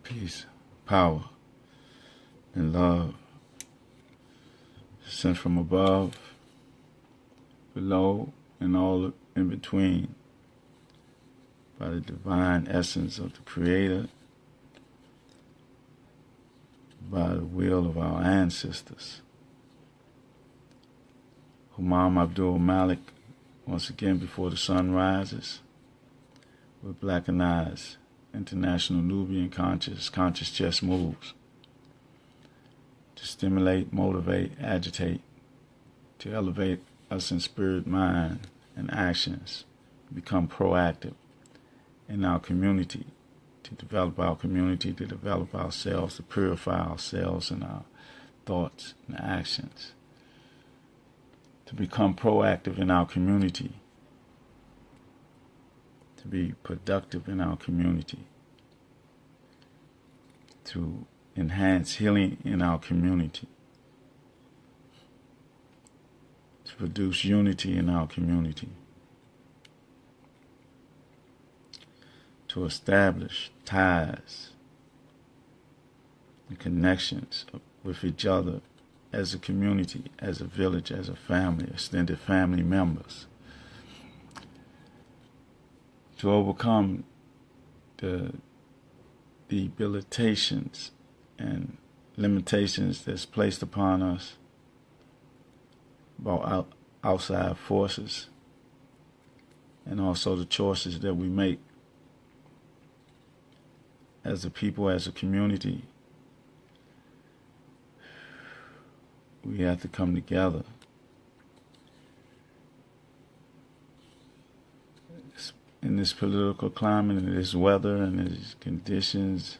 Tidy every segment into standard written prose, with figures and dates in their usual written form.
peace, power, and love sent from above, below, and all in between by the divine essence of the Creator, by the will of our ancestors. Humam Abdulmalik, once again before the sun rises, with Blackanized, international Nubian conscious chess moves to stimulate, motivate, agitate, to elevate us in spirit, mind, and actions, become proactive in our community, to develop our community, to develop ourselves, to purify ourselves and our thoughts and actions, to become proactive in our community, to be productive in our community, to enhance healing in our community, to produce unity in our community, to establish ties and connections with each other as a community, as a village, as a family, extended family members, to overcome the debilitations and limitations that's placed upon us by outside forces, and also the choices that we make as a people, as a community. We have to come together. In this political climate, in this weather, and these conditions,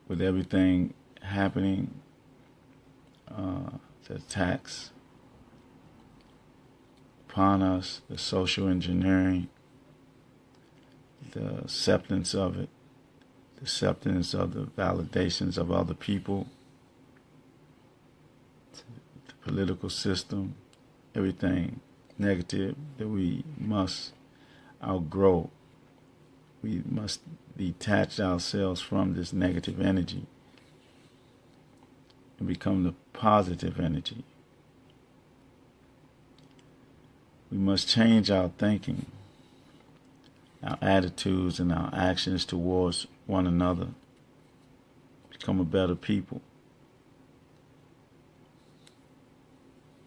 with everything happening, the attacks upon us, the social engineering, the acceptance of it, the acceptance of the validations of other people, the political system, everything negative that we must outgrow. We must detach ourselves from this negative energy and become the positive energy. We must change our thinking, our attitudes, and our actions towards one another. Become a better people.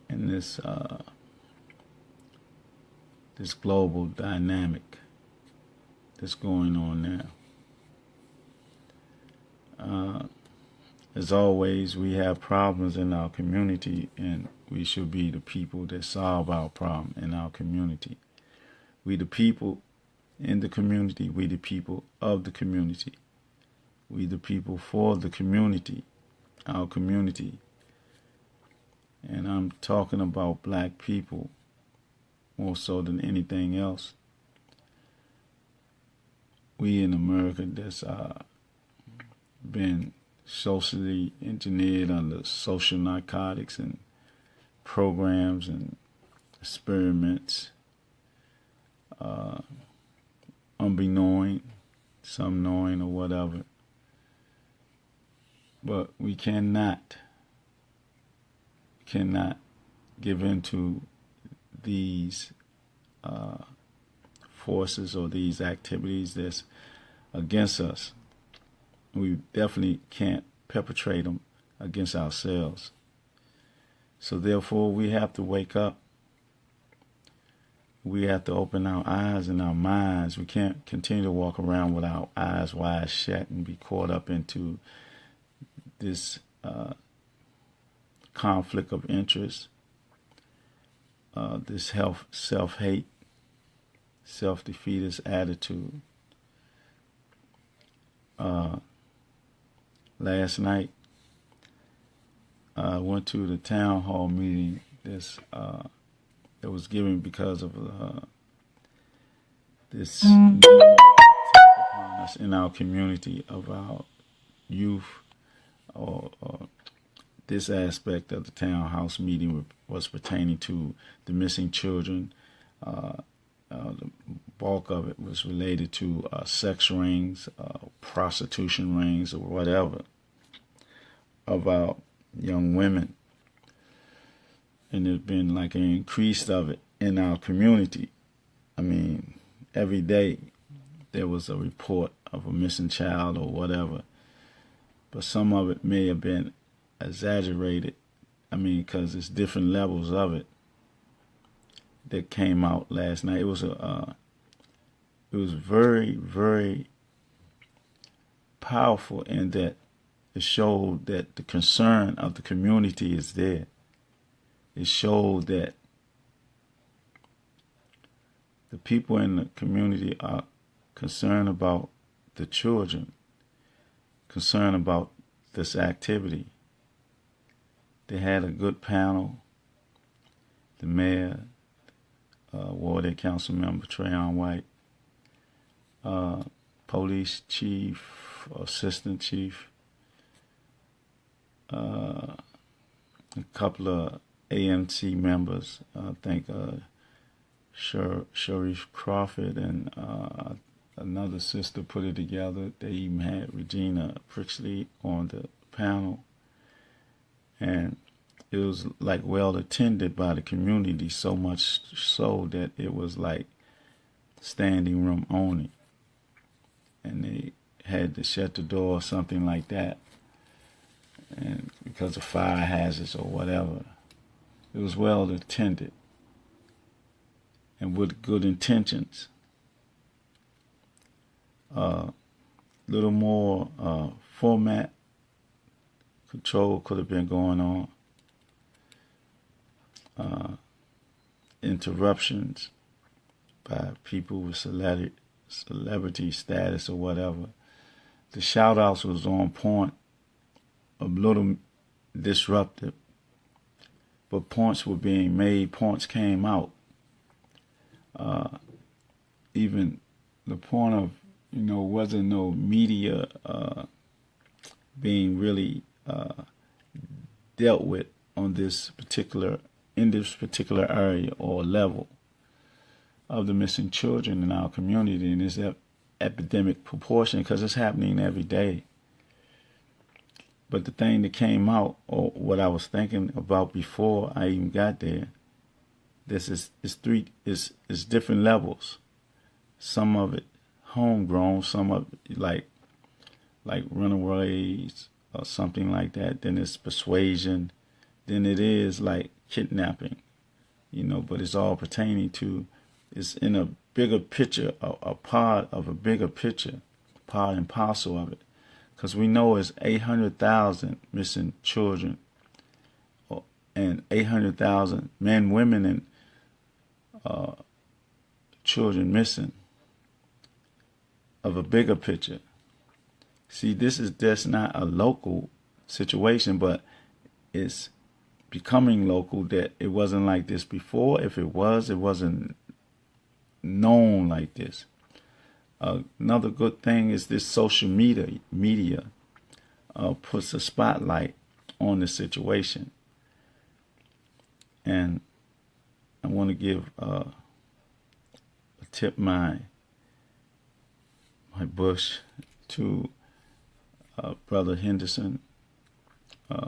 In this global dynamic that's going on now. As always, we have problems in our community, and we should be the people that solve our problem in our community. We the people in the community, we the people of the community. We the people for the community, our community. And I'm talking about black people more so than anything else. We in America that's been socially engineered under social narcotics and programs and experiments, unbeknown, some knowing or whatever. But we cannot give in to these forces or these activities that's against us. We definitely can't perpetrate them against ourselves. So therefore, we have to wake up. We have to open our eyes and our minds. We can't continue to walk around with our eyes wide shut and be caught up into this conflict of interest, this self-hate, self-defeatist attitude. Last night, I went to the town hall meeting that was given because of this attack upon us in our community of our youth, or this aspect of the townhouse meeting was pertaining to the missing children the bulk of it was related to sex rings, prostitution rings, or whatever, of our young women. And there's been like an increase of it in our community. I mean, every day there was a report of a missing child or whatever. But some of it may have been exaggerated. I mean, because it's different levels of it that came out last night. It was very, very powerful in that it showed that the concern of the community is there. It showed that the people in the community are concerned about the children, concerned about this activity. They had a good panel. The mayor, Ward Council member Trayon White, police chief, assistant chief, a couple of AMC members, I think Sharif Crawford and another sister put it together. They even had Regina Priestley on the panel. And it was like well attended by the community, so much so that it was like standing room only. And they had to shut the door or something like that. And because of fire hazards or whatever. It was well attended and with good intentions. Little more format control could have been going on. Interruptions by people with celebrity status or whatever. The shout-outs was on point, a little disruptive. But points were being made, points came out. Even the point of, wasn't no media being really dealt with in this particular area or level of the missing children in our community, and it's that epidemic proportion because it's happening every day. But the thing that came out, or what I was thinking about before I even got there, this is different levels. Some of it homegrown, some of it like runaways or something like that. Then it's persuasion. Then it is like kidnapping, but it's all pertaining to, it's in a bigger picture, a part of a bigger picture, part and parcel of it. Because we know it's 800,000 missing children and 800,000 men, women, and children missing of a bigger picture. See, this is just not a local situation, but it's becoming local, that it wasn't like this before. If it was, it wasn't known like this. Another good thing is this social media puts a spotlight on the situation. And I want to give tip my bush to Brother Henderson,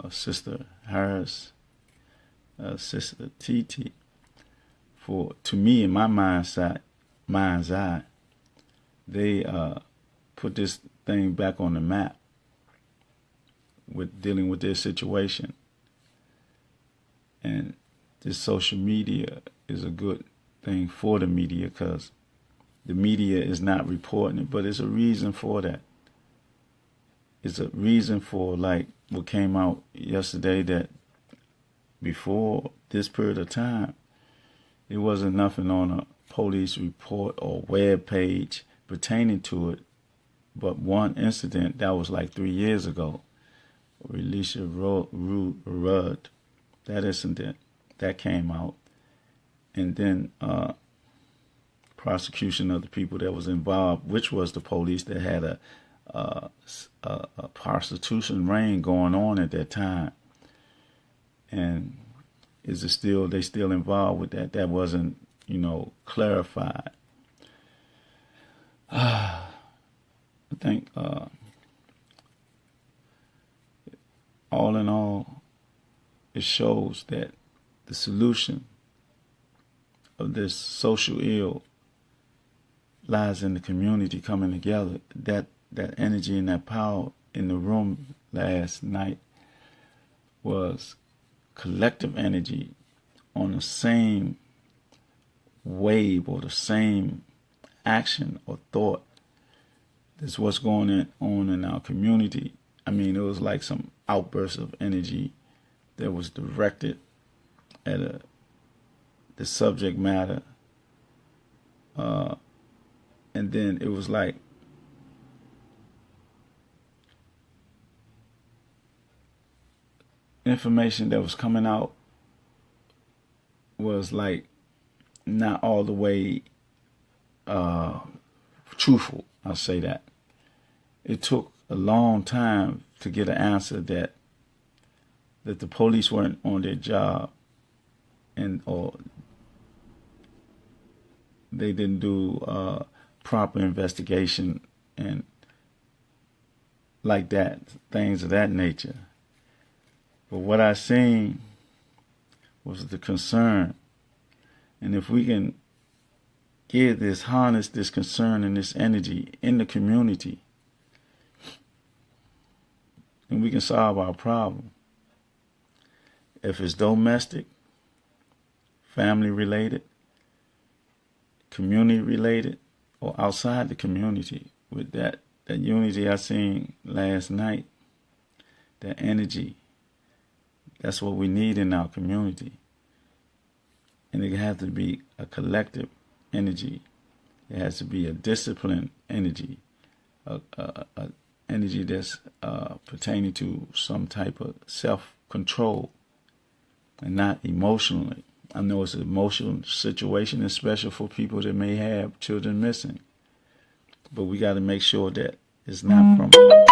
Sister Harris, Sister Titi, for, to me, in my mind's eye, they put this thing back on the map with dealing with their situation. And this social media is a good thing for the media, because the media is not reporting it, but it's a reason for that. It's a reason for, like what came out yesterday, that before this period of time, it wasn't nothing on a police report or web page pertaining to it, but one incident that was like 3 years ago, Alicia Rudd, that incident that came out, and then prosecution of the people that was involved, which was the police that had a prostitution ring going on at that time. And is it still, they still involved with that? That wasn't clarified. I think all in all, it shows that the solution of this social ill lies in the community coming together. That energy and that power in the room last night was collective energy on the same wave or the same action or thought. That's what's going on in our community. I mean, it was like some outburst of energy that was directed at the subject matter, and then it was like information that was coming out was like not all the way truthful. I'll say that. It took a long time to get an answer that the police weren't on their job, or they didn't do proper investigation and like that, things of that nature. But what I seen was the concern, and if we can harness this concern and this energy in the community, then we can solve our problem. If it's domestic, family related, community related, or outside the community, with that unity I seen last night, that energy, that's what we need in our community. And it has to be a collective energy. It has to be a disciplined energy, a energy that's pertaining to some type of self-control and not emotionally. I know it's an emotional situation, especially for people that may have children missing. But we got to make sure that it's not from a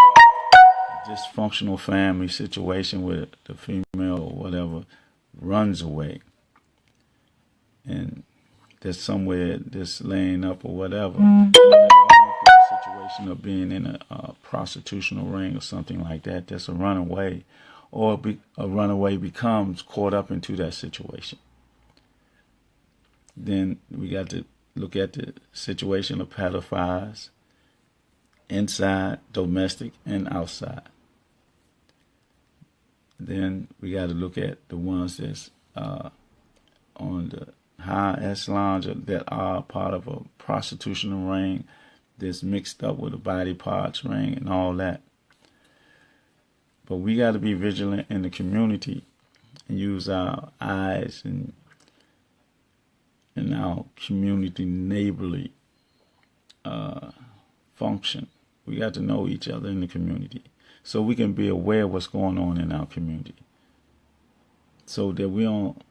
dysfunctional family situation where the female or whatever runs away and there's somewhere just laying up or whatever. The situation of being in a prostitutional ring or something like that, that's a runaway, or a runaway becomes caught up into that situation. Then we got to look at the situation of pedophiles, inside, domestic, and outside. Then we got to look at the ones that's on the high echelons that are part of a prostitutional ring that's mixed up with a body parts ring and all that. But we got to be vigilant in the community and use our eyes and our community neighborly function. We got to know each other in the community so we can be aware of what's going on in our community, so that we don't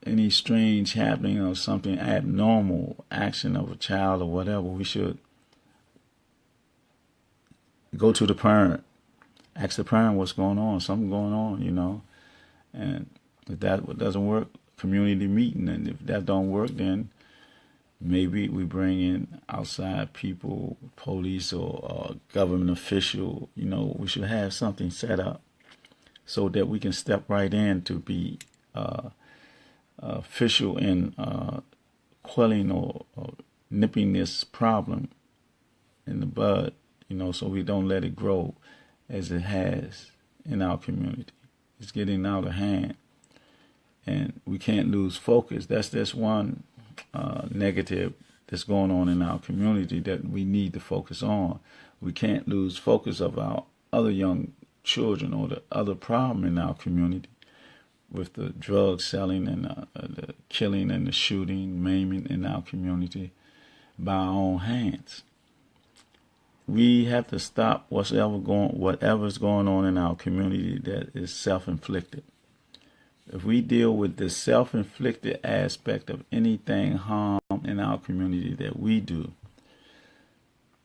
any strange happening or something abnormal action of a child or whatever, we should go to the parent, ask the parent what's going on, something going on, and if that doesn't work, community meeting, and if that don't work, then maybe we bring in outside people, police or government official. We should have something set up so that we can step right in to be official in quelling or nipping this problem in the bud, so we don't let it grow as it has in our community. It's getting out of hand, and we can't lose focus. That's one negative that's going on in our community that we need to focus on. We can't lose focus of our other young children or the other problem in our community with the drug selling and the killing and the shooting, maiming in our community by our own hands. We have to stop whatever's going on in our community that is self-inflicted. If we deal with the self-inflicted aspect of anything harm in our community that we do,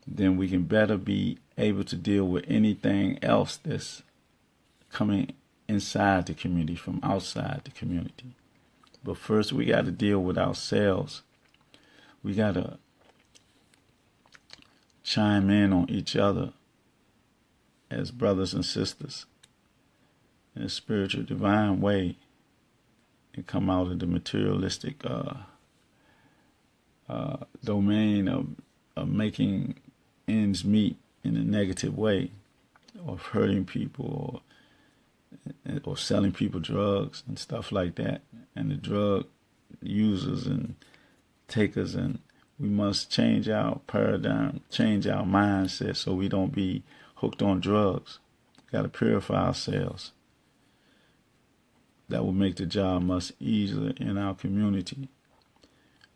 then we can better be able to deal with anything else that's coming inside the community from outside the community. But first we got to deal with ourselves we got to chime in on each other as brothers and sisters in a spiritual, divine way and come out of the materialistic domain of making ends meet in a negative way, of hurting people or selling people drugs and stuff like that, and the drug users and takers. And we must change our paradigm, change our mindset so we don't be hooked on drugs. Got to purify ourselves. That will make the job much easier in our community.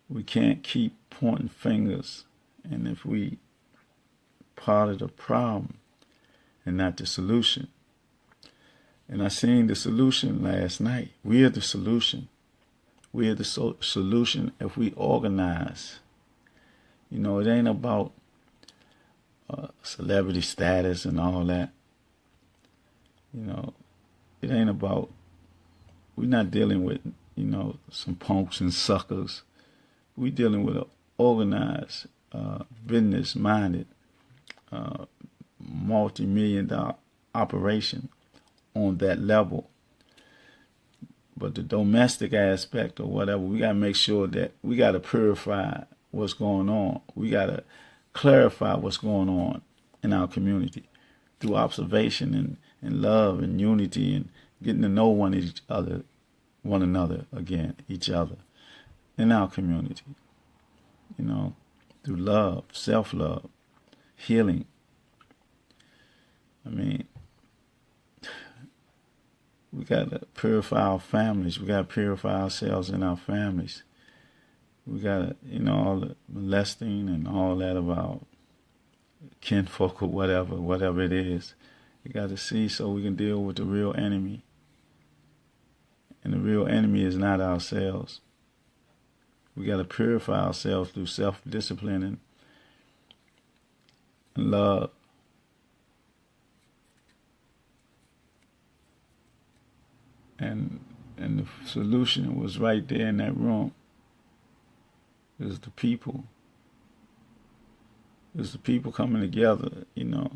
We can't keep pointing fingers, and if we part of the problem and not the solution. And I seen the solution last night. We are the solution. We are the solution if we organize. You know, it ain't about celebrity status and all that. You know, it ain't about, we're not dealing with, you know, some punks and suckers. We're dealing with an organized, business-minded, multi-million-dollar operation on that level. But the domestic aspect or whatever, we got to make sure that we got to purify what's going on. We got to clarify what's going on in our community through observation and love and unity and getting to know one another again, each other in our community. You know, through love, self-love, healing. I mean, we got to purify our families. We got to purify ourselves in our families. We got to, you know, all the molesting and all that about kinfolk or whatever it is. You got to see so we can deal with the real enemy. And the real enemy is not ourselves. We got to purify ourselves through self-discipline and love. And the solution was right there in that room. It was the people. It was the people coming together, you know.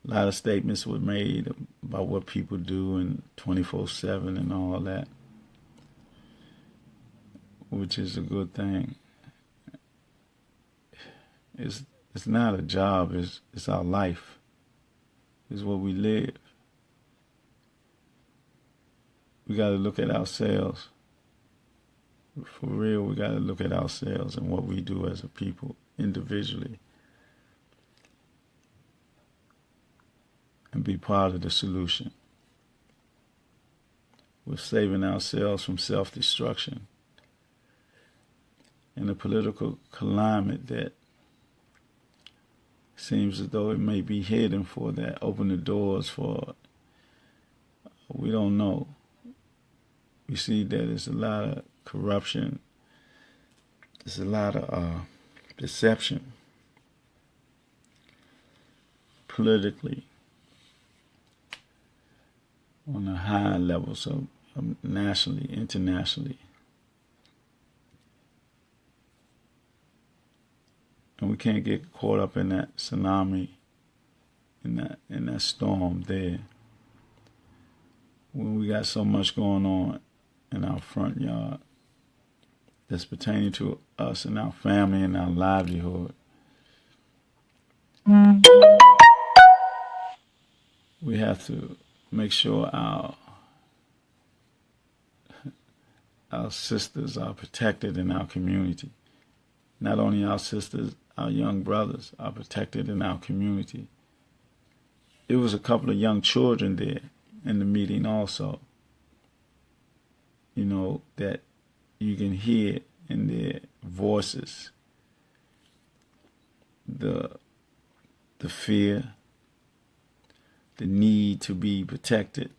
A lot of statements were made about what people do and 24/7 and all that, which is a good thing. It's not a job, it's our life. It's what we live. We got to look at ourselves. For real, we got to look at ourselves and what we do as a people individually and be part of the solution. We're saving ourselves from self-destruction in a political climate that seems as though it may be hidden for that, open the doors for, we don't know. We see that there's a lot of corruption, there's a lot of deception politically on the high levels of nationally, internationally. And we can't get caught up in that tsunami, in that storm there, when we got so much going on in our front yard that's pertaining to us and our family and our livelihood. We have to make sure our sisters are protected in our community. Not only our sisters, our young brothers are protected in our community. It was a couple of young children there in the meeting also, you know, that you can hear in their voices the fear, the need to be protected.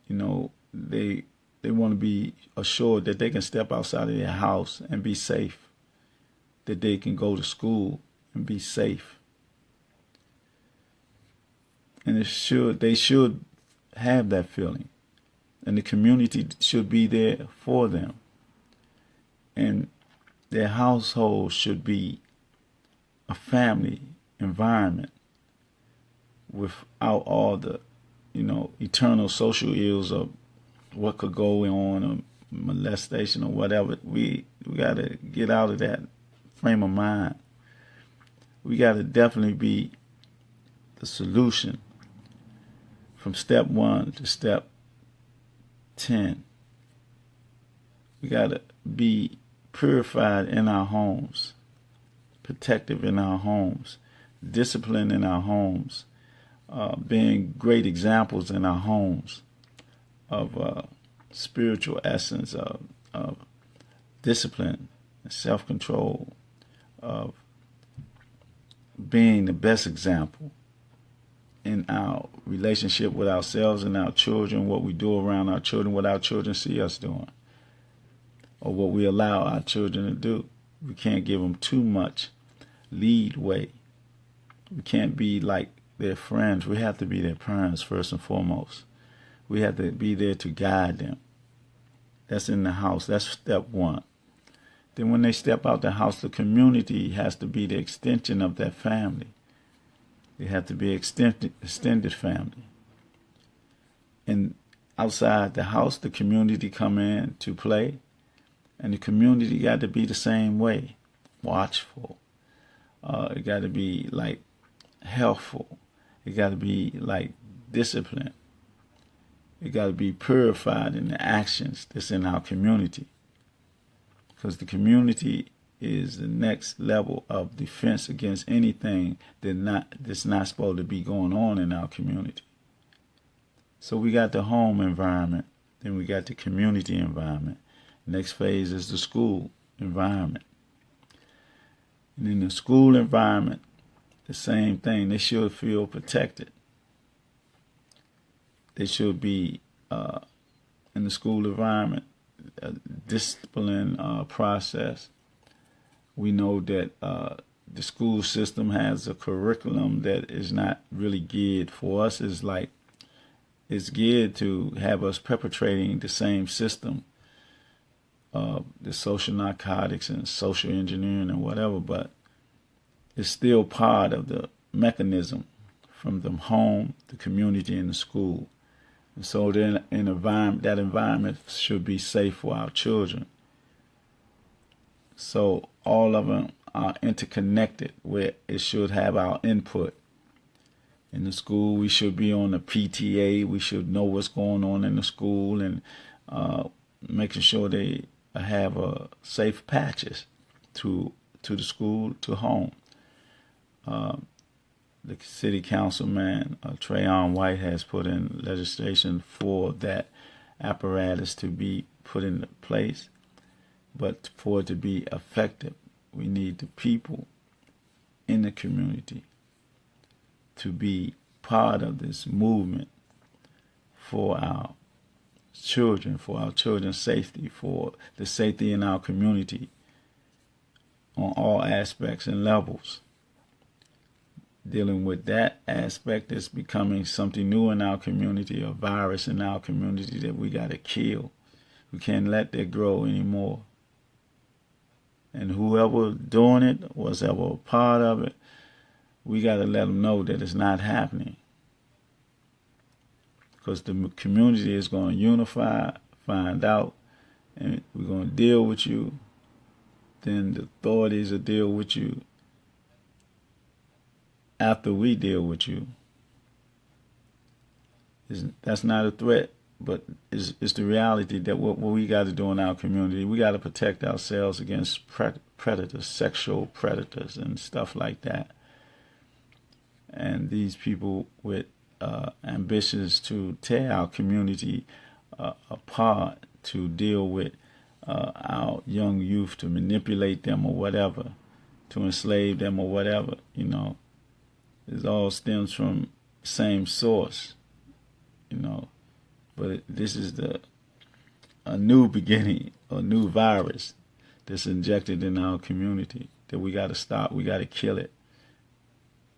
You know, they want to be assured that they can step outside of their house and be safe, that they can go to school and be safe. And they should have that feeling. And the community should be there for them. And their household should be a family environment without all the, eternal social ills of what could go on, or molestation or whatever. We got to get out of that frame of mind. We got to definitely be the solution from step 1 to step 10. We got to be purified in our homes, protective in our homes, disciplined in our homes, being great examples in our homes of spiritual essence, of discipline, self-control, of being the best example in our relationship with ourselves and our children, what we do around our children, what our children see us doing, or what we allow our children to do. We can't give them too much lead way. We can't be like their friends. We have to be their parents first and foremost. We have to be there to guide them. That's in the house. That's step 1. Then when they step out the house, the community has to be the extension of that family. They have to be extended family. And outside the house, the community come in to play. And the community got to be the same way. Watchful. It got to be like helpful. It got to be like disciplined. It got to be purified in the actions that's in our community. Because the community is the next level of defense against anything that's not supposed to be going on in our community. So we got the home environment, then we got the community environment. Next phase is the school environment. And in the school environment, the same thing. They should feel protected. They should be in the school environment, a discipline process. We know that the school system has a curriculum that is not really geared for us. It's geared to have us perpetrating the same system, the social narcotics and social engineering and whatever, but it's still part of the mechanism from the home, the community, and the school. And so then that environment should be safe for our children. So all of them are interconnected, where it should have our input. In the school, we should be on the PTA. We should know what's going on in the school and making sure they have safe patches to the school, to home. The city councilman, Trayon White, has put in legislation for that apparatus to be put into place. But for it to be effective, we need the people in the community to be part of this movement for our children's safety, for the safety in our community on all aspects and levels. Dealing with that aspect is becoming something new in our community, a virus in our community that we got to kill. We can't let that grow anymore. And whoever doing it, was ever a part of it, we got to let them know that it's not happening. Because the community is going to unify, find out, and we're going to deal with you. Then the authorities will deal with you after we deal with you. That's not a threat, but it's the reality that what we got to do in our community, we got to protect ourselves against predators, sexual predators and stuff like that. And these people with ambitions to tear our community apart, to deal with our young youth, to manipulate them or whatever, to enslave them or whatever, it all stems from the same source, But this is a new beginning, a new virus that's injected in our community that we got to stop. We got to kill it,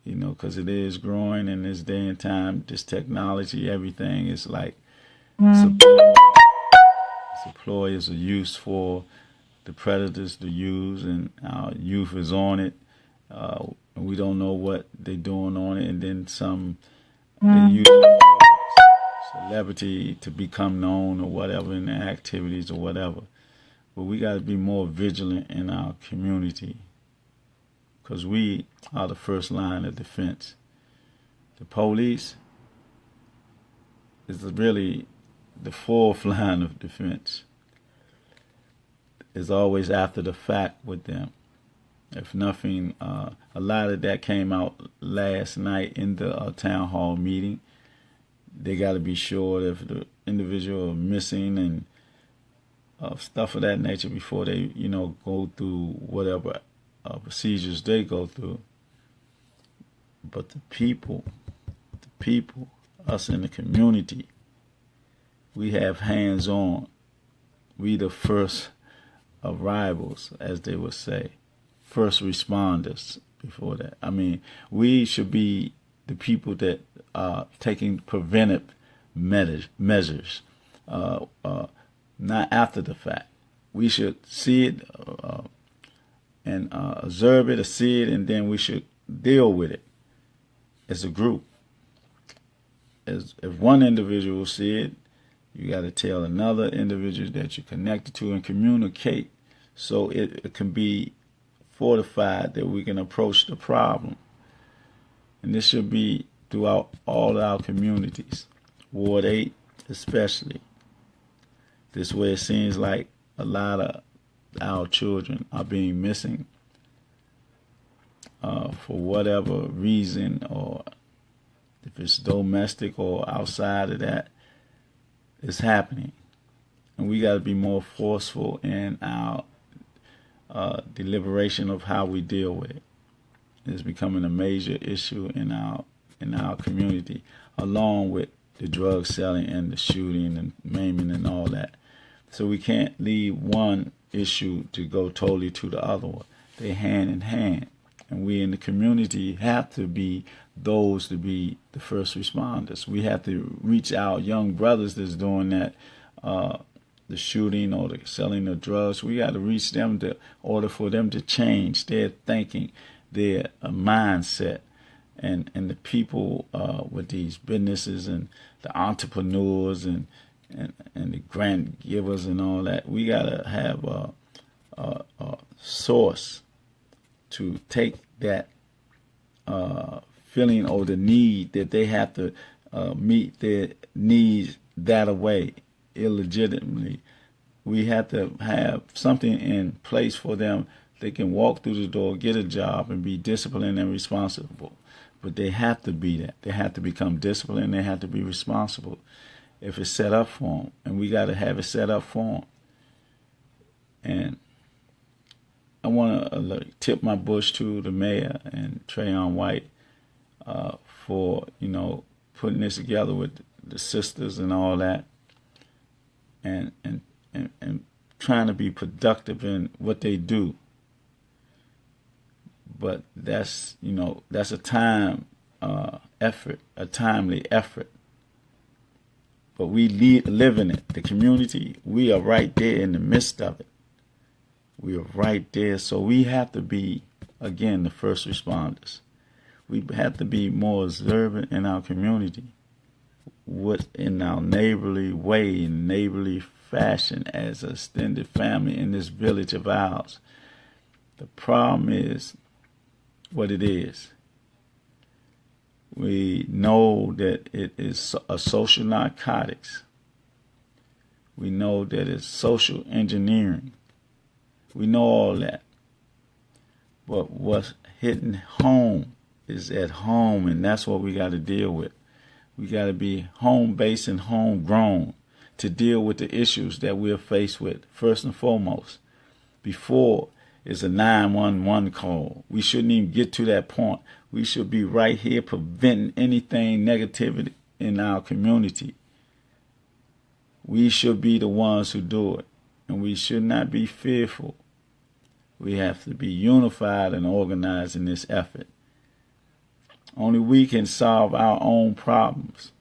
because it is growing in this day and time. This technology, everything is like it's a ploy, is a use for the predators to use, and our youth is on it. We don't know what they're doing on it, and then some they use it for celebrity to become known or whatever in their activities or whatever. But we got to be more vigilant in our community, because we are the first line of defense. The police is really the fourth line of defense. It's always after the fact with them. If nothing, a lot of that came out last night in the town hall meeting. They got to be sure that if the individual is missing and stuff of that nature before they, go through whatever procedures they go through. But the people, us in the community, we have hands-on. We the first arrivals, as they would say, first responders before that. I mean, we should be the people that are taking preventive measures, not after the fact. We should see it and observe it or see it, and then we should deal with it as a group. If one individual see it, you got to tell another individual that you're connected to and communicate so it can be fortified that we can approach the problem. And this should be throughout all our communities, Ward 8 especially. This way it seems like a lot of our children are being missing for whatever reason, or if it's domestic or outside of that, it's happening. And we got to be more forceful in our deliberation of how we deal with it. It's becoming a major issue in our community, along with the drug selling and the shooting and maiming and all that. So we can't leave one issue to go totally to the other one. They're hand in hand. And we in the community have to be those to be the first responders. We have to reach our young brothers that's doing that, the shooting or the selling of drugs. We got to reach them in order for them to change their thinking, their mindset. And the people with these businesses and the entrepreneurs and the grant givers and all that, we got to have a source to take that feeling or the need that they have to meet their needs that way illegitimately. We have to have something in place for them. They can walk through the door, get a job, and be disciplined and responsible. But they have to be that. They have to become disciplined. They have to be responsible if it's set up for them. And we got to have it set up for them. And I want to tip my bush to the mayor and Trayon White for, putting this together with the sisters and all that, and trying to be productive in what they do. But that's a time effort, a timely effort. But we live in it. The community, we are right there in the midst of it. We are right there. So we have to be, again, the first responders. We have to be more observant in our community, in our neighborly way, in neighborly fashion, as an extended family in this village of ours. The problem is what it is. We know that it is a social narcotics. We know that it's social engineering. We know all that. But what's hitting home is at home, and that's what we got to deal with. We got to be home-based and homegrown to deal with the issues that we're faced with, first and foremost. Before it's a 911 call. We shouldn't even get to that point. We should be right here preventing anything negativity in our community. We should be the ones who do it, and we should not be fearful. We have to be unified and organized in this effort. Only we can solve our own problems.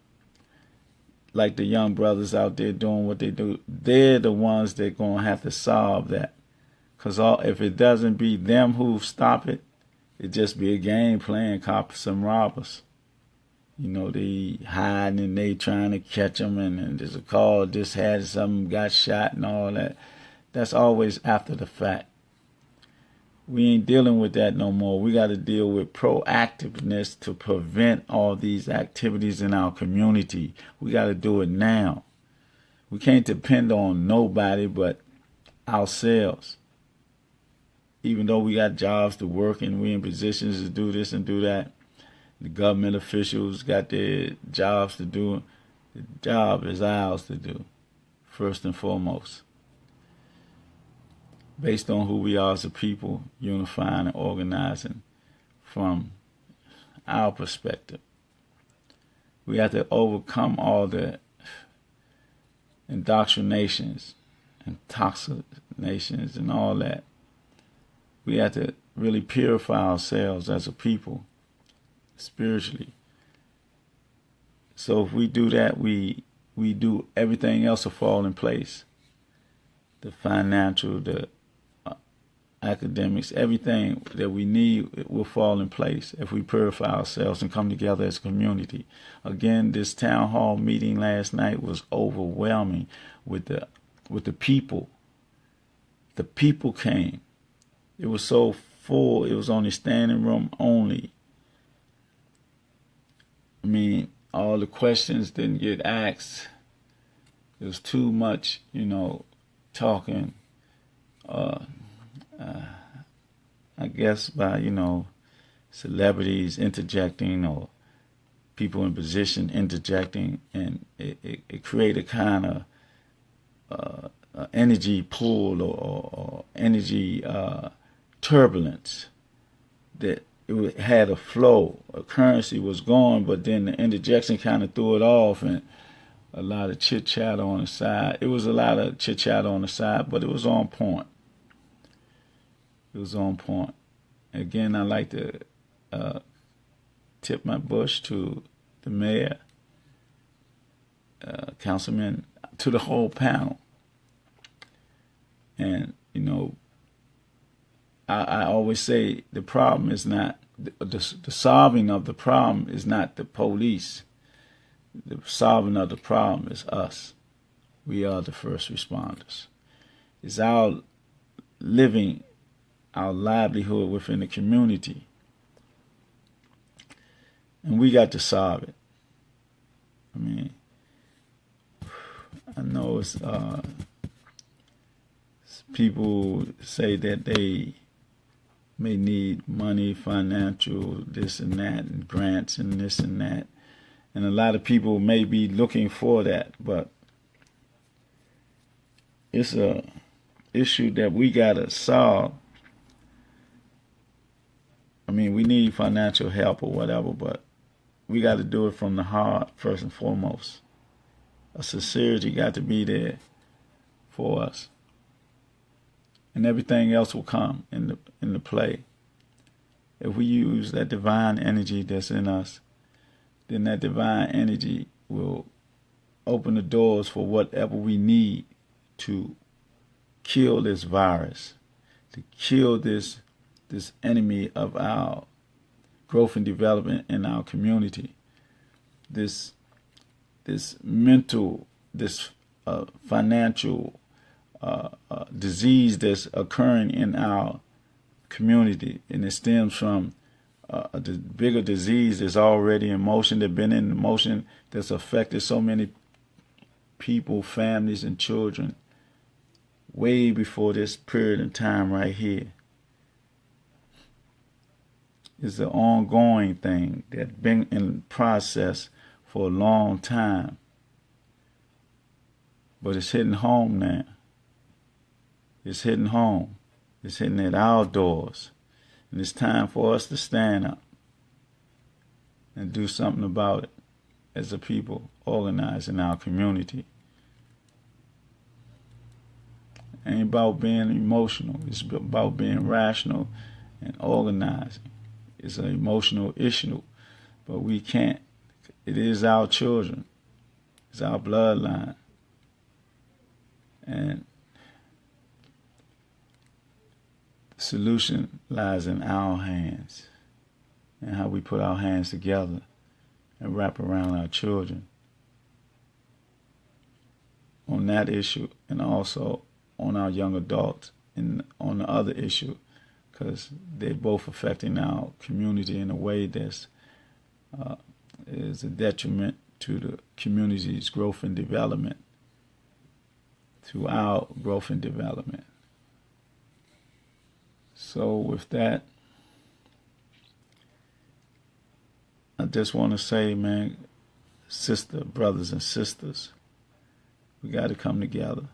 Like the young brothers out there doing what they do, they're the ones that are going to have to solve that. Because if it doesn't be them who stop it, it just be a game playing cops and robbers. You know, they hiding and they trying to catch them, and there's a call, this had something, got shot and all that. That's always after the fact. We ain't dealing with that no more. We got to deal with proactiveness to prevent all these activities in our community. We got to do it now. We can't depend on nobody but ourselves. Even though we got jobs to work and we in positions to do this and do that, the government officials got their jobs to do. The job is ours to do, first and foremost. Based on who we are as a people, unifying and organizing from our perspective. We have to overcome all the indoctrinations, intoxications, and all that. We have to really purify ourselves as a people, spiritually. So if we do that, we do everything else will fall in place. The financial, the academics, everything that we need will fall in place if we purify ourselves and come together as a community. Again, this town hall meeting last night was overwhelming with the people. The people came. It was so full. It was only standing room only. I mean, all the questions didn't get asked. It was too much, talking. I guess by, celebrities interjecting or people in position interjecting, and it created kind of energy pull or energy turbulence that it had a flow. A currency was going, but then the interjection kind of threw it off, and a lot of chit-chat on the side. It was a lot of chit-chat on the side, but it was on point. It was on point. Again, I'd like to tip my bush to the mayor, councilman, to the whole panel. And, I always say the problem is not, the solving of the problem is not the police. The solving of the problem is us. We are the first responders. It's our living, our livelihood within the community. And we got to solve it. I mean, I know it's people say that they may need money, financial, this and that, and grants and this and that. And a lot of people may be looking for that, but it's a issue that we gotta solve. I mean, we need financial help or whatever, but we got to do it from the heart first and foremost. A sincerity got to be there for us, and everything else will come in the play. If we use that divine energy that's in us, then that divine energy will open the doors for whatever we need to kill this virus, to kill this enemy of our growth and development in our community, this mental, this financial disease that's occurring in our community, and it stems from the bigger disease that's already in motion, that's been in motion, that's affected so many people, families, and children way before this period of time right here. It's an ongoing thing that's been in process for a long time. But it's hitting home now. It's hitting home. It's hitting at our doors. And it's time for us to stand up and do something about it as a people organized in our community. It ain't about being emotional. It's about being rational and organizing. It's an emotional issue, but we can't. It is our children. It's our bloodline. And solution lies in our hands and how we put our hands together and wrap around our children on that issue, and also on our young adults and on the other issue, because they're both affecting our community in a way that's is a detriment to the community's growth and development, to our growth and development. So with that, I just want to say, man, brothers and sisters, we got to come together.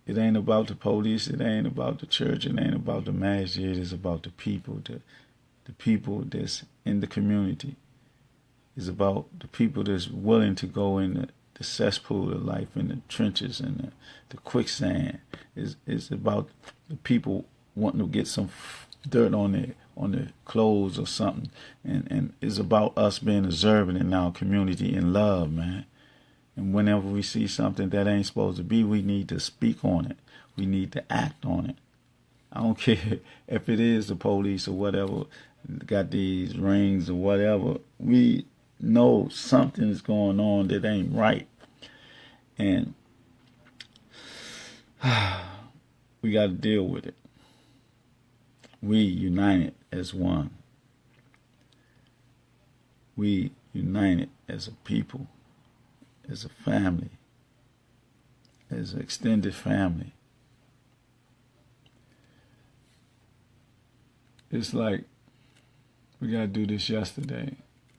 It ain't about the police. It ain't about the church. It ain't about the masjid. It's about the people, the people that's in the community. It's about the people that's willing to go in the cesspool of life, in the trenches and the quicksand. It's about the people wanting to get some dirt on their clothes or something. And it's about us being observant in our community in love, man. And whenever we see something that ain't supposed to be, we need to speak on it. We need to act on it. I don't care if it is the police or whatever, got these rings or whatever. We know something's going on that ain't right. And we got to deal with it. We united as one. We united as a people, as a family, as an extended family. It's like we got to do this yesterday.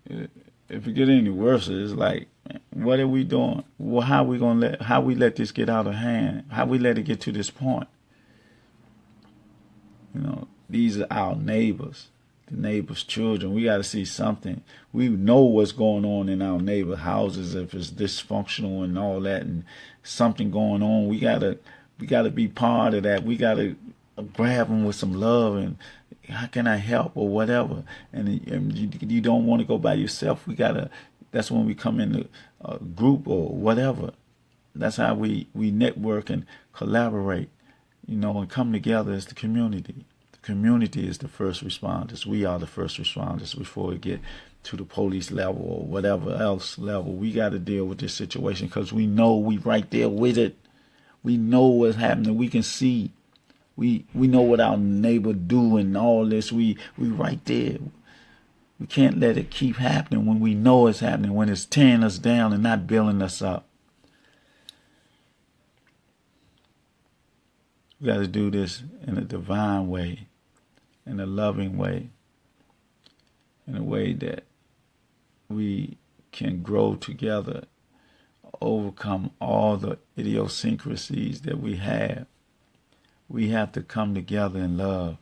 If it get any worse, it's like, what are we doing? Well, how we let this get out of hand? How we let it get to this point? You know, these are our neighbors, the neighbors' children. We got to see something. We know what's going on in our neighbor houses, if it's dysfunctional and all that, and something going on. We gotta be part of that. We gotta grab them with some love and how can I help or whatever. And you don't want to go by yourself. That's when we come in a group or whatever. That's how we network and collaborate, you know, and come together as the community. The community is the first responders. We are the first responders before we get to the police level or whatever else level. We got to deal with this situation because we know we right there with it. We know what's happening. We can see. We know what our neighbor do and all this. We right there. We can't let it keep happening when we know it's happening, when it's tearing us down and not building us up. We got to do this in a divine way, in a loving way, in a way that we can grow together, overcome all the idiosyncrasies that we have. We have to come together in love.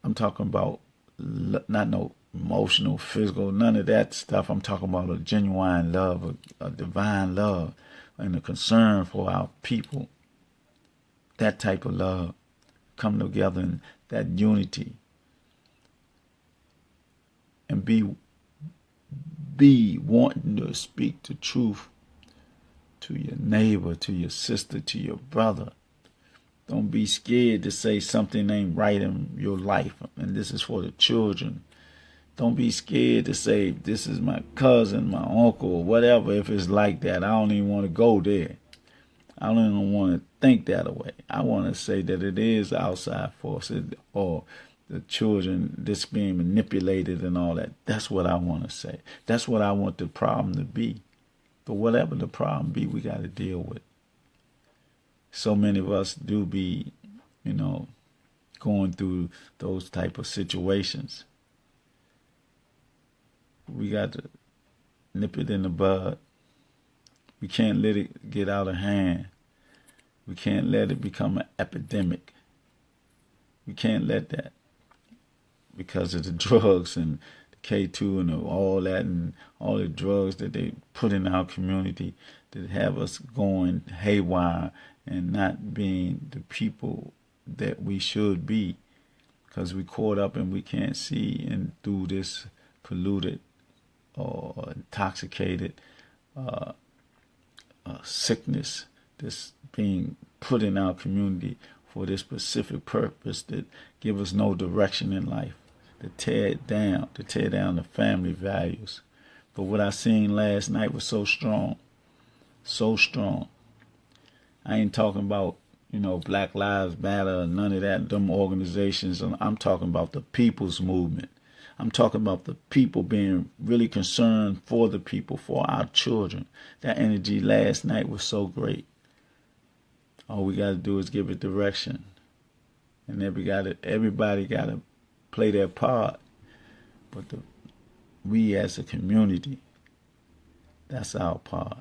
I'm talking about not no emotional, physical, none of that stuff. I'm talking about a genuine love, a divine love, and a concern for our people. That type of love. Come together in that unity. And be wanting to speak the truth to your neighbor, to your sister, to your brother. Don't be scared to say something ain't right in your life, and this is for the children. Don't be scared to say, this is my cousin, my uncle, or whatever, if it's like that. I don't even want to go there. I don't even want to think that way. I want to say that it is outside forces or the children that's being manipulated and all that. That's what I want to say. That's what I want the problem to be. But whatever the problem be, we got to deal with. So many of us do be, you know, going through those type of situations. We got to nip it in the bud. We can't let it get out of hand. We can't let it become an epidemic. We can't let that, because of the drugs and the K2 and all that and all the drugs that they put in our community that have us going haywire and not being the people that we should be, because we caught up and we can't see and through this polluted or intoxicated sickness that's being put in our community for this specific purpose that give us no direction in life, to tear it down, the family values. But what I seen last night was so strong, so strong. I ain't talking about, Black Lives Matter, none of that, them organizations. I'm talking about the people's movement. I'm talking about the people being really concerned for the people, for our children. That energy last night was so great. All we got to do is give it direction. And everybody got to play their part. But we as a community, that's our part.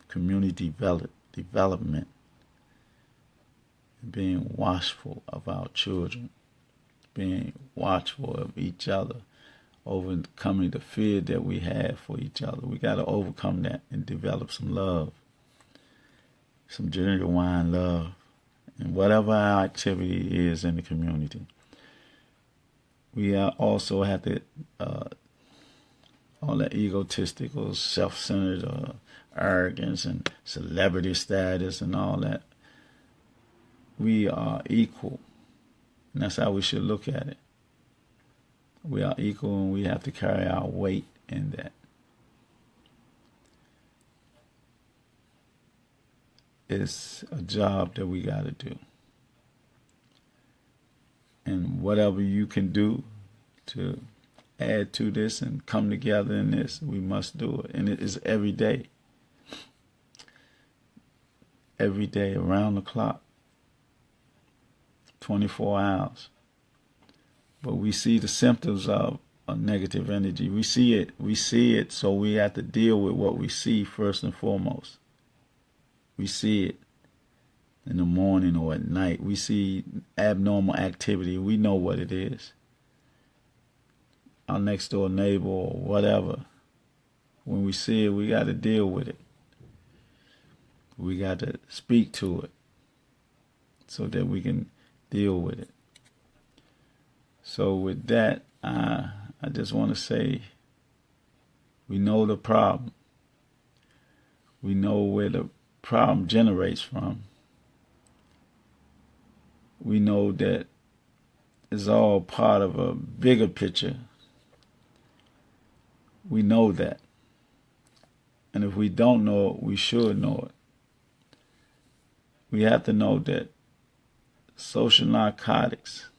Community development. Being watchful of our children. Being watchful of each other. Overcoming the fear that we have for each other. We got to overcome that and develop some love. Some genuine love. And whatever our activity is in the community. We also have to, all that egotistical, self-centered arrogance and celebrity status and all that. We are equal. And that's how we should look at it. We are equal and we have to carry our weight in that. It's a job that we got to do. And whatever you can do to add to this and come together in this, we must do it. And it is every day. Every day, around the clock. 24 hours. But we see the symptoms of a negative energy. We see it, so we have to deal with what we see first and foremost. We see it in the morning or at night. We see abnormal activity. We know what it is. Our next door neighbor or whatever. When we see it, we got to deal with it. We got to speak to it so that we can deal with it. So with that, I just want to say, we know the problem. We know where the problem generates from. We know that it's all part of a bigger picture. We know that. And if we don't know it, we should know it. We have to know that social narcotics,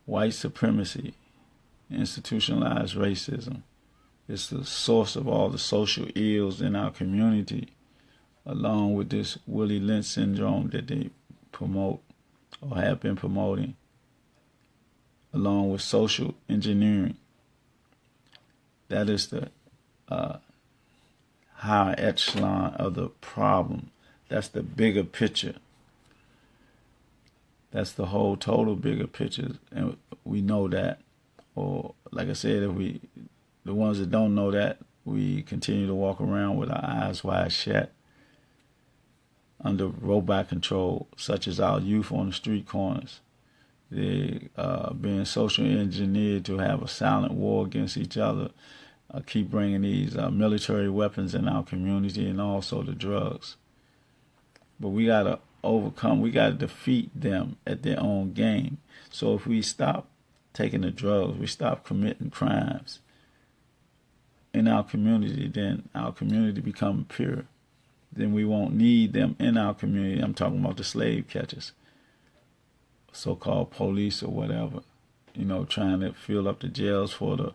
white supremacy, institutionalized racism is the source of all the social ills in our community, along with this Willie Lynch syndrome that they promote or have been promoting, along with social engineering. That is the higher echelon of the problem. That's the bigger picture. That's the whole total bigger picture, and we know that. Or, like I said, the ones that don't know that, we continue to walk around with our eyes wide shut, under robot control, such as our youth on the street corners. They being social engineered to have a silent war against each other, keep bringing these military weapons in our community, and also the drugs. But we got to overcome, we got to defeat them at their own game. So if we stop taking the drugs, we stop committing crimes in our community, then our community become pure. Then we won't need them in our community. I'm talking about the slave catchers, so-called police or whatever, trying to fill up the jails for the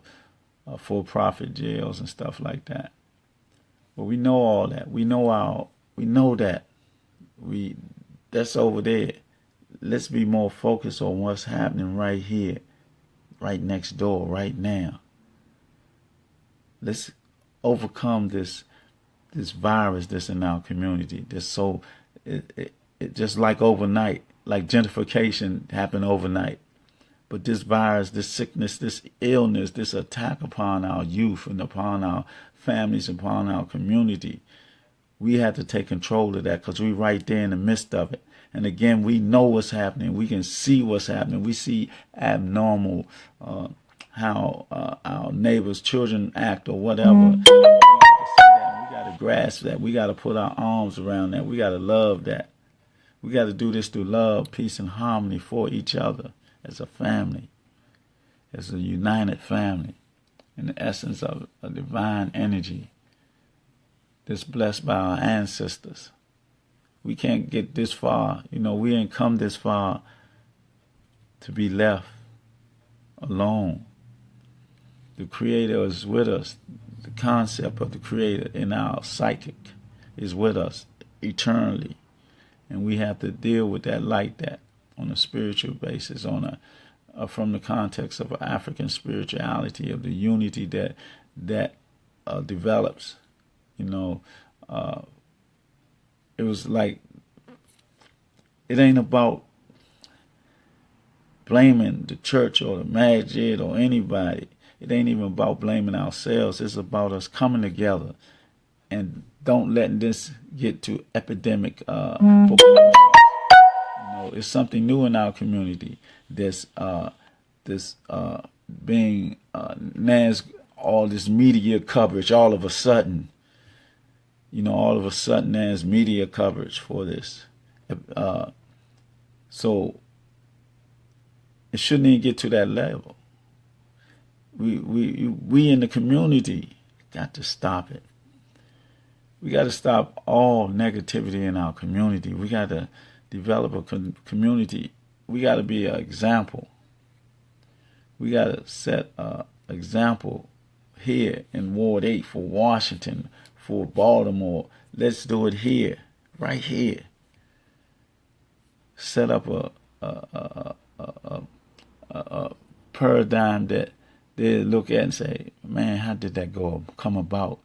for-profit jails and stuff like that. But we know all that. We know that. That's over there. Let's be more focused on what's happening right here, right next door, right now. Let's overcome this virus that's in our community. It just like overnight, like gentrification happened overnight. But this virus, this sickness, this illness, this attack upon our youth and upon our families, upon our community, we have to take control of that because we're right there in the midst of it. And again, we know what's happening. We can see what's happening. We see abnormal, how our neighbors' children act or whatever. We got to see that. We got got to grasp that. We got to put our arms around that. We got to love that. We got to do this through love, peace, and harmony for each other as a family, as a united family, in the essence of a divine energy that's blessed by our ancestors. We can't get this far. We ain't come this far to be left alone. The Creator is with us. The concept of the Creator in our psychic is with us eternally. And we have to deal with that like that on a spiritual basis, from the context of African spirituality, of the unity that develops. It was like, it ain't about blaming the church or the Majid or anybody. It ain't even about blaming ourselves. It's about us coming together and don't letting this get to epidemic proportions. It's something new in our community. This being NAS, all this media coverage all of a sudden. All of a sudden there's media coverage for this. So it shouldn't even get to that level. We in the community got to stop it. We got to stop all negativity in our community. We got to develop a community. We got to be an example. We got to set an example here in Ward 8 for Washington, for Baltimore. Let's do it here, right here. Set up a paradigm that they look at and say, man, how did that come about?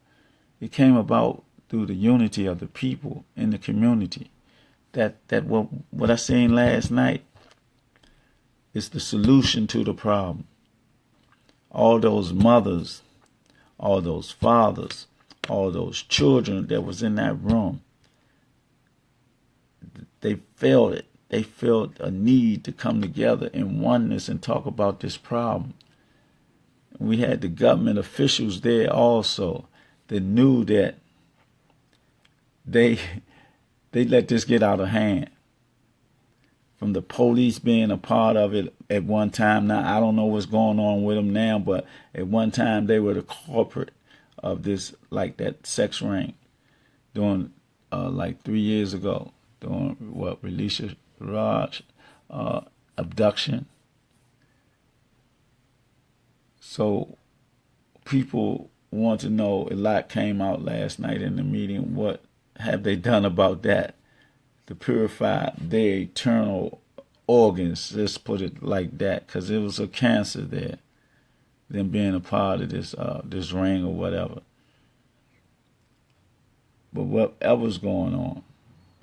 It came about through the unity of the people in the community. That what I seen last night is the solution to the problem. All those mothers, all those fathers, all those children that was in that room, they felt it. They felt a need to come together in oneness and talk about this problem. We had the government officials there also that knew that they let this get out of hand. From the police being a part of it at one time. Now, I don't know what's going on with them now, but at one time they were the corporate of this, like that sex ring, during like 3 years ago, during Relisha Raj abduction. So people want to know, a lot came out last night in the meeting, what have they done about that to purify their eternal organs, let's put it like that, because it was a cancer there, them being a part of this ring or whatever. But whatever's going on,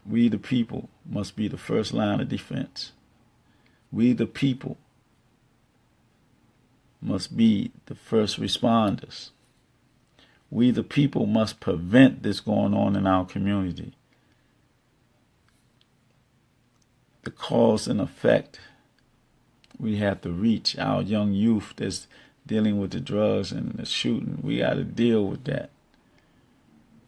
we the people must be the first line of defense. We the people must be the first responders. We the people must prevent this going on in our community. The cause and effect, we have to reach our young youth that's dealing with the drugs and the shooting. We got to deal with that.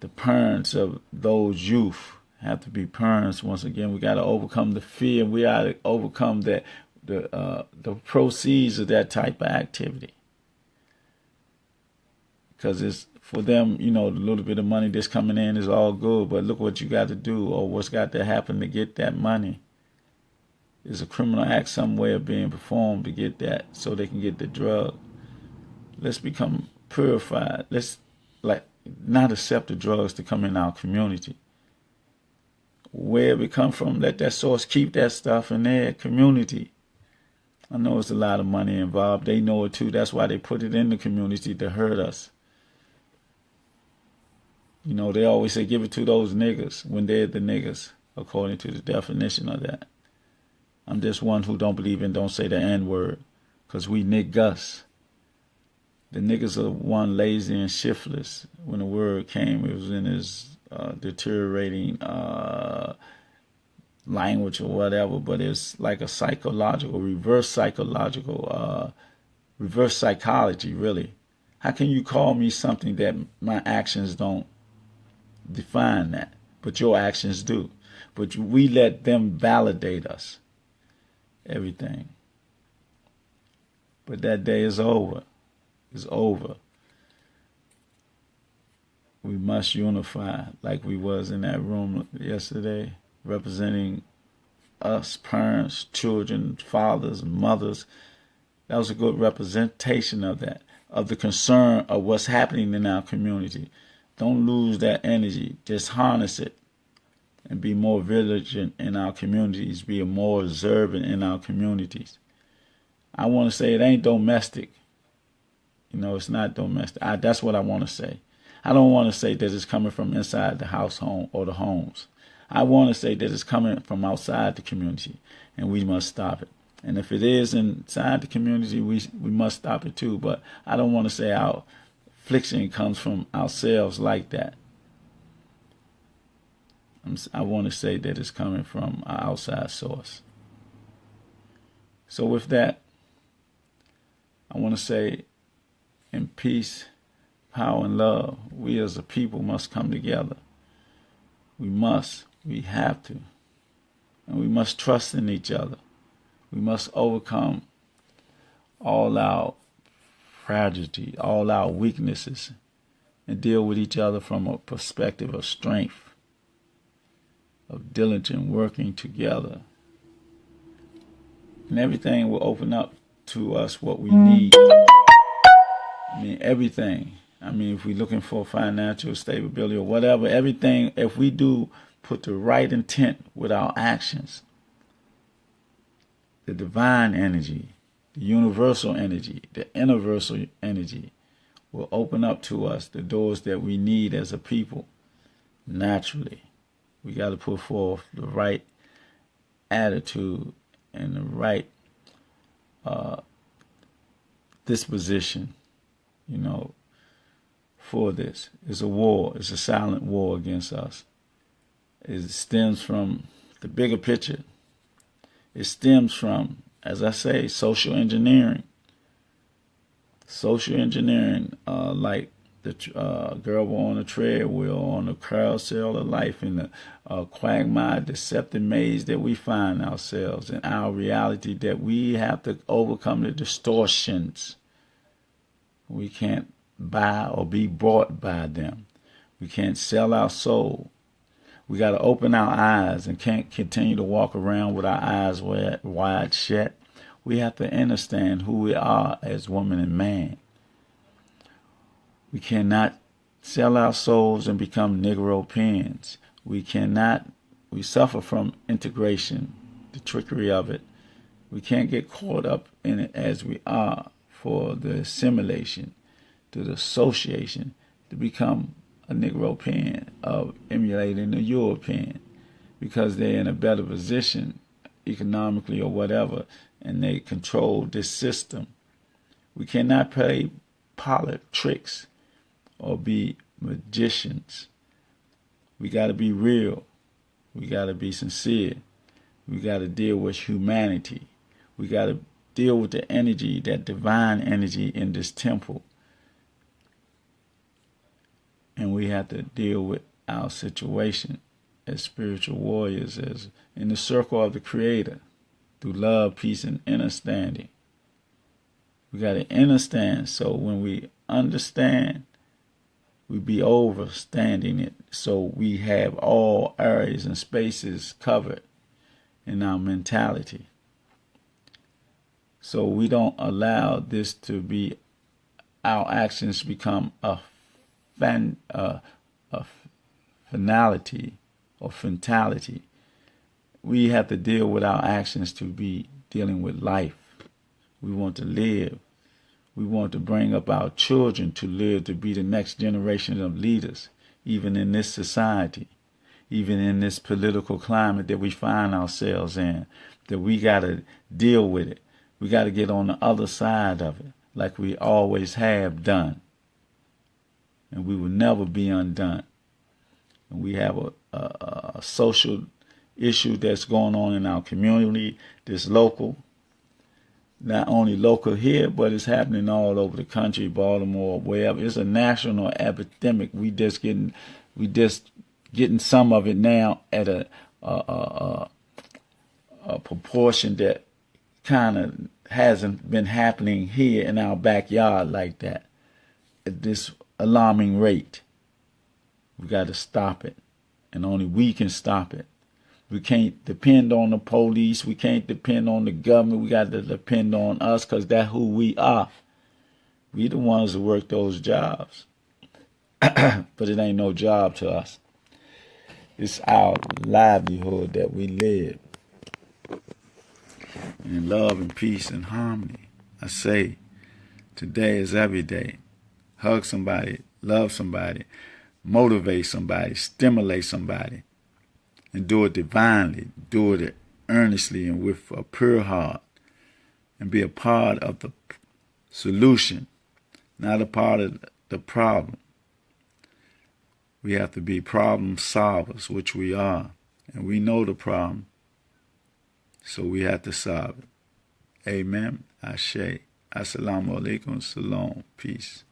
The parents of those youth have to be parents. Once again, we got to overcome the fear. We got to overcome the proceeds of that type of activity. Because it's for them, the little bit of money that's coming in is all good, but look what you got to do, or what's got to happen to get that money. There's a criminal act somewhere being performed to get that, so they can get the drug. Let's become purified. Let's not accept the drugs to come in our community. Where it come from, let that source keep that stuff in their community. I know it's a lot of money involved. They know it too. That's why they put it in the community to hurt us. They always say, give it to those niggas when they're the niggas, according to the definition of that. I'm just one who don't believe in, don't say the N-word, because we niggas. The niggas are one lazy and shiftless. When the word came, it was in his deteriorating language or whatever, but it's like a reverse psychology, really. How can you call me something that my actions don't define that, but your actions do. But we let them validate us, everything. But that day is over. It's over. We must unify like we was in that room yesterday, representing us, parents, children, fathers, mothers. That was a good representation of that, of the concern of what's happening in our community. Don't lose that energy. Just harness it and be more vigilant in our communities, be more observant in our communities. I want to say it ain't domestic. It's not domestic. That's what I want to say. I don't want to say that it's coming from inside the home or the homes. I want to say that it's coming from outside the community, and we must stop it. And if it is inside the community, we must stop it too. But I don't want to say our affliction comes from ourselves like that. I want to say that it's coming from our outside source. So with that, I want to say, in peace, power, and love, we as a people must come together. We have to. And we must trust in each other. We must overcome all our fragility, all our weaknesses, and deal with each other from a perspective of strength, of diligent working together. And everything will open up to us what we need. Everything. If we're looking for financial stability or whatever, everything, if we do put the right intent with our actions, the divine energy, the universal energy, the universal energy will open up to us the doors that we need as a people naturally. We got to put forth the right attitude and the right disposition, for this. It's a war. It's a silent war against us. It stems from the bigger picture. It stems from, as I say, social engineering. Social engineering, like the girl on the treadwheel, on the carousel of life, in the quagmire, deceptive maze that we find ourselves in, our reality, that we have to overcome the distortions. We can't buy or be bought by them. We can't sell our soul. We got to open our eyes and can't continue to walk around with our eyes wide shut. We have to understand who we are as woman and man. We cannot sell our souls and become Negro pins. We suffer from integration, the trickery of it. We can't get caught up in it as we are for the assimilation, to the association, to become a Negro pen of emulating the European, because they're in a better position economically or whatever, and they control this system. We cannot play tricks or be magicians. We got to be real. We got to be sincere. We got to deal with humanity. We got to deal with the energy, that divine energy in this temple. And we have to deal with our situation as spiritual warriors, as in the circle of the Creator, through love, peace, and understanding. We got to understand, so when we understand, we be overstanding it, so we have all areas and spaces covered in our mentality. So we don't allow this to be, our actions become a finality or fatality. We have to deal with our actions to be dealing with life. We want to live. We want to bring up our children to live, to be the next generation of leaders, even in this society, even in this political climate that we find ourselves in, that we got to deal with it. We got to get on the other side of it, like we always have done. And we will never be undone. And we have a social issue that's going on in our community, that's local. Not only local here, but it's happening all over the country, Baltimore, wherever. It's a national epidemic. We just getting We just getting some of it now at a proportion that kind of hasn't been happening here in our backyard like that at this alarming rate. We got to stop it, and only we can stop it. We can't depend on the police. We can't depend on the government. We got to depend on us, because that's who we are. We the ones that work those jobs. But it ain't no job to us. It's our livelihood that we live in love and peace and harmony. I say, today is every day. Hug somebody, love somebody, motivate somebody, stimulate somebody, and do it divinely. Do it earnestly and with a pure heart, and be a part of the solution, not a part of the problem. We have to be problem solvers, which we are, and we know the problem, so we have to solve it. Amen. Ashe. Assalamu alaikum. Salam. Peace.